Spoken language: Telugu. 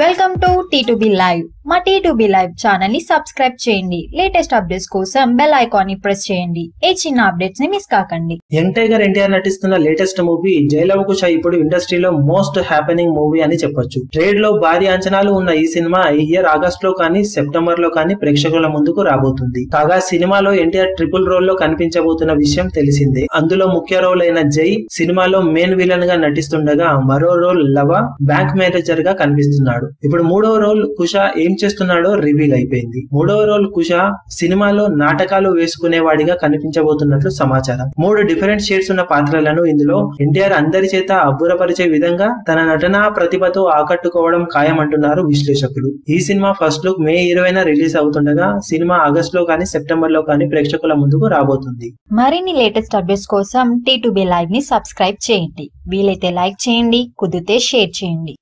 Welcome to T2B live. మా T2B లైవ్ ఛానల్ ని సబ్స్క్రైబ్ చేయండి. లేటెస్ట్ అప్డేట్స్ కోసం బెల్ ఐకాన్ ని ప్రెస్ చేయండి. ఏ చిన్న అప్డేట్స్ ని మిస్ కాకండి. యంగ్ టైగర్ ఎన్టీఆర్ నటిస్తున్న లేటెస్ట్ మూవీ జై లవ కుశ ఇప్పుడు ఇండస్ట్రీలో మోస్ట్ హ్యాపెనింగ్ మూవీ అని చెప్పొచ్చు. ట్రేడ్ లో భారీ అంచనాలు ఉన్న ఈ సినిమా ఈ ఇయర్ ఆగస్ట్ లో కానీ సెప్టెంబర్ లో కానీ ప్రేక్షకుల ముందుకు రాబోతుంది. కాగా సినిమాలో ఎన్టీఆర్ ట్రిపుల్ రోల్ లో కనిపించబోతున్న విషయం తెలిసిందే. అందులో ముఖ్య రోల్ అయిన జై సినిమాలో మెయిన్ విలన్ గా నటిస్తుండగా మరో రోల్ లవ బ్యాంక్ మేనేజర్ గా కనిపిస్తున్నాడు. ఇప్పుడు మూడవ రోల్ కుష ఏం చేస్తున్నాడో రివీల్ అయిపోయింది. మూడవ రోల్ కుష సినిమాలో నాటకాలు వేసుకునేవాడిగా కనిపించబోతున్నట్లు సమాచారం. 3 డిఫరెంట్ షేడ్స్ ఉన్న పాత్రలను ఇందులో ఎన్టీఆర్ అందరి చేత అబ్బురపరిచే విధంగా తన నటనా ప్రతిభతో ఆకట్టుకోవడం ఖాయమంటున్నారు విశ్లేషకులు. ఈ సినిమా ఫస్ట్ లుక్ మే 20న రిలీజ్ అవుతుండగా సినిమా ఆగస్ట్ లో కానీ సెప్టెంబర్ లో కానీ ప్రేక్షకుల ముందుకు రాబోతుంది. మరిన్ని లేటెస్ట్ అప్డేట్స్ కోసం T2B లైవ్ ని సబ్స్క్రైబ్ చేయండి. వీలైతే లైక్ చేయండి, కుదిరితే షేర్ చేయండి.